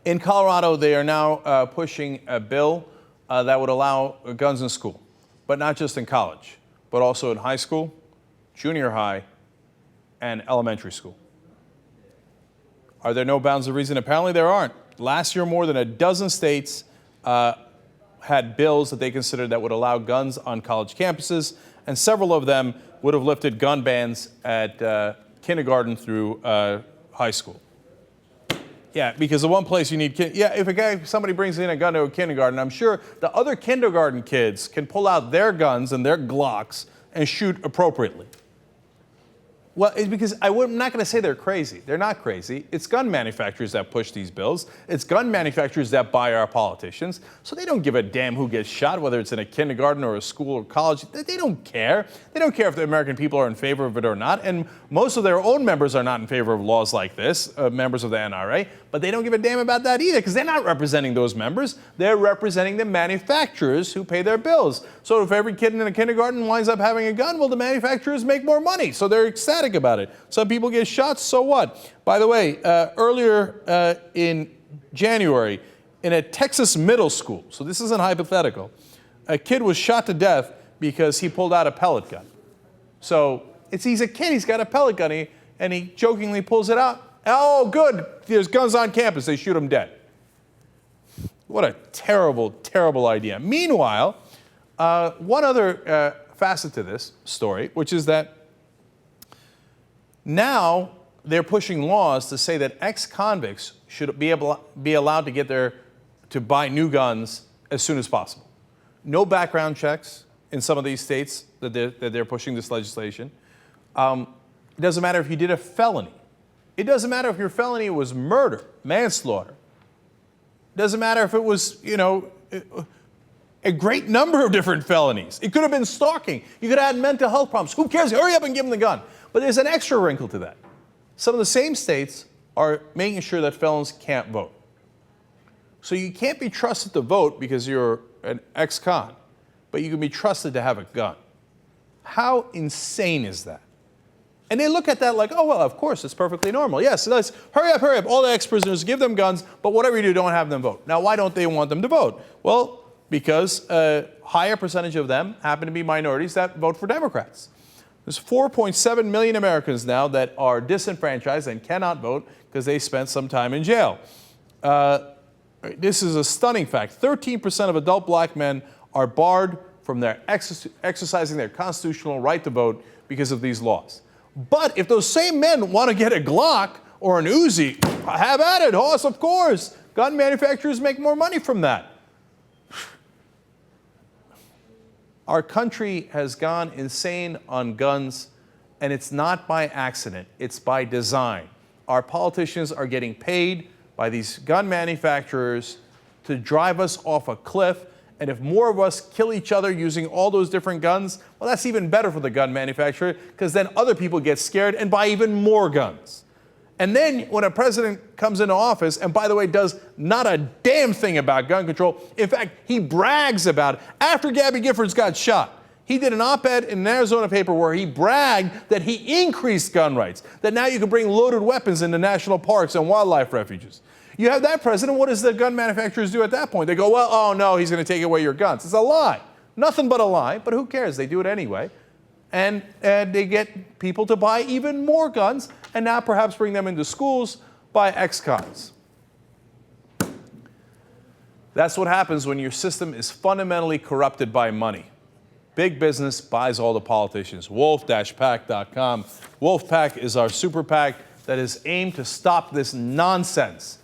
In Colorado, they are now pushing a bill that would allow guns in school, but not just in college, but also in high school, junior high, and elementary school. Are there no bounds of reason? Apparently there aren't. Last year, more than a dozen states had bills that they considered that would allow guns on college campuses, and several of them would have lifted gun bans at kindergarten through high school. Yeah, because the one place you need if somebody brings in a gun to a kindergarten, I'm sure the other kindergarten kids can pull out their guns and their Glocks and shoot appropriately. Well, it's because I'm not going to say they're crazy. They're not crazy. It's gun manufacturers that push these bills. It's gun manufacturers that buy our politicians. So they don't give a damn who gets shot, whether it's in a kindergarten or a school or college. They don't care. They don't care if the American people are in favor of it or not. And most of their own members are not in favor of laws like this, members of the NRA. But they don't give a damn about that either, because they're not representing those members. They're representing the manufacturers who pay their bills. So if every kid in a kindergarten winds up having a gun, well, the manufacturers make more money. So they're ecstatic about it. Some people get shot, so what? By the way, earlier in January, in a Texas middle school, so this isn't hypothetical, a kid was shot to death because he pulled out a pellet gun. So he's a kid, he's got a pellet gun, and he jokingly pulls it out. Oh, good, there's guns on campus, they shoot him dead. What a terrible, terrible idea. Meanwhile, one other facet to this story, which is that now they're pushing laws to say that ex-convicts should be allowed to buy new guns as soon as possible. No background checks in some of these states that they're pushing this legislation. It doesn't matter if you did a felony. It doesn't matter if your felony was murder, manslaughter. It doesn't matter if it was, a great number of different felonies. It could have been stalking. You could have had mental health problems. Who cares? Hurry up and give them the gun. But there's an extra wrinkle to that. Some of the same states are making sure that felons can't vote. So you can't be trusted to vote because you're an ex-con, but you can be trusted to have a gun. How insane is that? And they look at that like, oh, well, of course, it's perfectly normal. Yes, let's hurry up. All the ex-prisoners, give them guns, but whatever you do, don't have them vote. Now, why don't they want them to vote? Well, because a higher percentage of them happen to be minorities that vote for Democrats. There's 4.7 million Americans now that are disenfranchised and cannot vote because they spent some time in jail. This is a stunning fact. 13% of adult black men are barred from their exercising their constitutional right to vote because of these laws. But if those same men want to get a Glock or an Uzi, have at it, Hoss, of course. Gun manufacturers make more money from that. Our country has gone insane on guns, and it's not by accident. It's by design. Our politicians are getting paid by these gun manufacturers to drive us off a cliff, and if more of us kill each other using all those different guns, well, that's even better for the gun manufacturer, because then other people get scared and buy even more guns. And then when a president comes into office, and by the way, does not a damn thing about gun control, in fact, he brags about it. After Gabby Giffords got shot, he did an op-ed in an Arizona paper where he bragged that he increased gun rights, that now you can bring loaded weapons into national parks and wildlife refuges. You have that president, what does the gun manufacturers do at that point? They go, well, oh no, he's going to take away your guns. It's a lie. Nothing but a lie, but who cares? They do it anyway. And they get people to buy even more guns and now perhaps bring them into schools by ex-cons. That's what happens when your system is fundamentally corrupted by money. Big business buys all the politicians. Wolf-PAC.com. Wolf-PAC is our super PAC that is aimed to stop this nonsense.